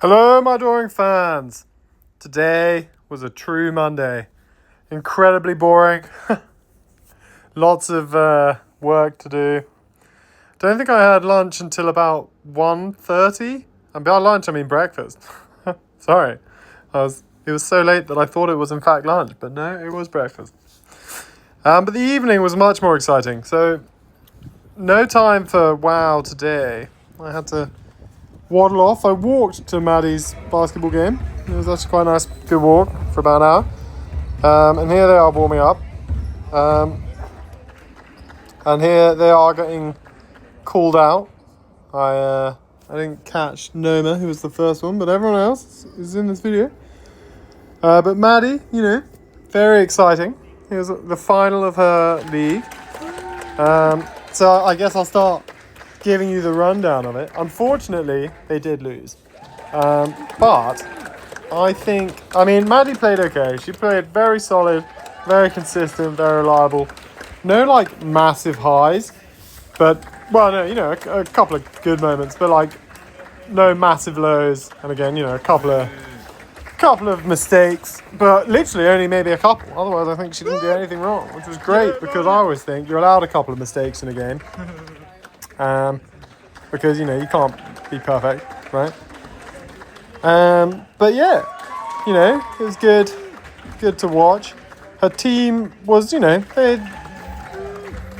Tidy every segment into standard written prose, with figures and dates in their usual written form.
Hello, my adoring fans. Today was a true Monday. Incredibly boring. Lots of work to do. Don't think I had lunch until about 1:30. And by lunch, I mean breakfast. Sorry. It was so late that I thought it was in fact lunch, but no, it was breakfast. But the evening was much more exciting. So, no time for wow today. I had to waddle off. I walked to Maddie's basketball game. It was actually quite a nice, good walk for about an hour. And here they are warming up. And here they are getting called out. I didn't catch Noma, who was the first one, but everyone else is in this video. But Maddie, very exciting. It was the final of her league. So I guess I'll start giving you the rundown of it. Unfortunately, they did lose. But Maddie played okay. She played very solid, very consistent, very reliable. No, massive highs. But, a couple of good moments. But, no massive lows. And again, a couple of mistakes. But literally only maybe a couple. Otherwise, I think she didn't do anything wrong. Which was great, because I always think you're allowed a couple of mistakes in a game. Because, you can't be perfect, right? But yeah, it was good to watch. Her team was, they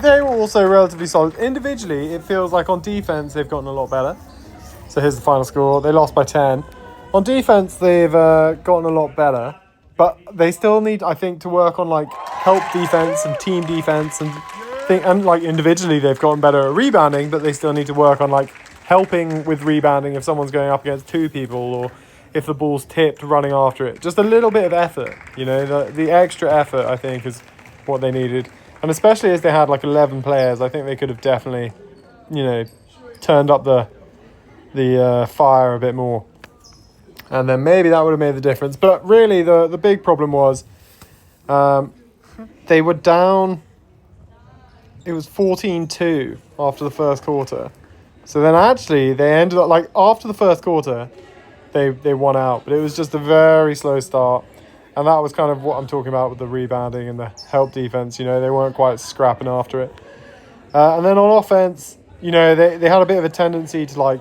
were also relatively solid. Individually, it feels like on defense, they've gotten a lot better. So here's the final score. They lost by 10. On defense, they've gotten a lot better. But they still need, I think, to work on, help defense and team defense and individually they've gotten better at rebounding, but they still need to work on helping with rebounding if someone's going up against two people or if the ball's tipped running after it. Just a little bit of effort, the extra effort I think is what they needed. And especially as they had 11 players, I think they could have definitely, turned up the fire a bit more. And then maybe that would have made the difference. But really the big problem was they were down. It was 14-2 after the first quarter. So then actually they ended up, after the first quarter, they won out. But it was just a very slow start. And that was kind of what I'm talking about with the rebounding and the help defense. They weren't quite scrapping after it. And then on offense, they had a bit of a tendency to,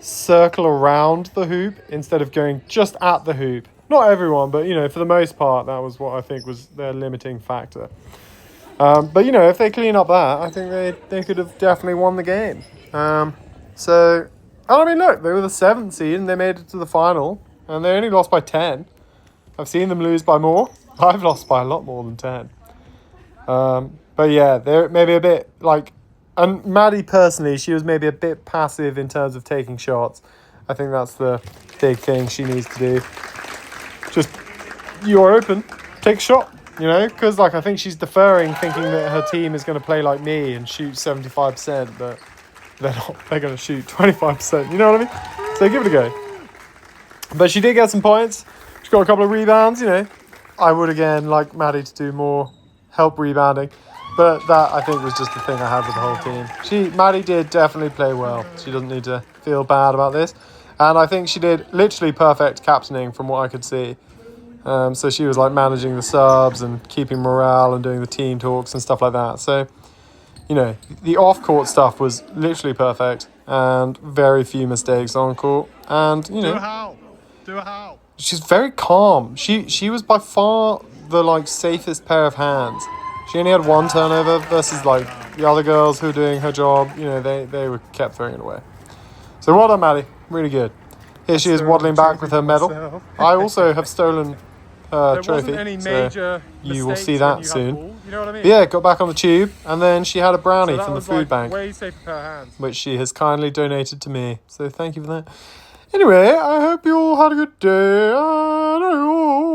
circle around the hoop instead of going just at the hoop. Not everyone, but, for the most part, that was what I think was their limiting factor. But, if they clean up that, I think they could have definitely won the game. Look, they were the 7th seed and they made it to the final and they only lost by 10. I've seen them lose by more. I've lost by a lot more than 10. But yeah, they're maybe a bit and Maddie personally, she was maybe a bit passive in terms of taking shots. I think that's the big thing she needs to do. Just, you're open, take a shot. Because I think she's deferring, thinking that her team is going to play like me and shoot 75%, but they're not. They're going to shoot 25%. You know what I mean? So give it a go. But she did get some points. She got a couple of rebounds. I would again like Maddie to do more help rebounding, but that I think was just the thing I had with the whole team. Maddie did definitely play well. She doesn't need to feel bad about this, and I think she did literally perfect captaining from what I could see. So she was managing the subs and keeping morale and doing the team talks and stuff like that. So, the off-court stuff was literally perfect and very few mistakes on court. And, Do a how. She's very calm. She was by far the safest pair of hands. She only had one turnover versus the other girls who were doing her job. They were kept throwing it away. So well done, Maddie. Really good. Here she is waddling back with her medal. I also have stolen there trophy. wasn't any major you will see that soon. You know what I mean? But yeah, got back on the tube, and then she had a brownie So from the food bank, way safer pair of hands. which she has kindly donated to me. So thank you for that. Anyway, I hope you all had a good day. I know.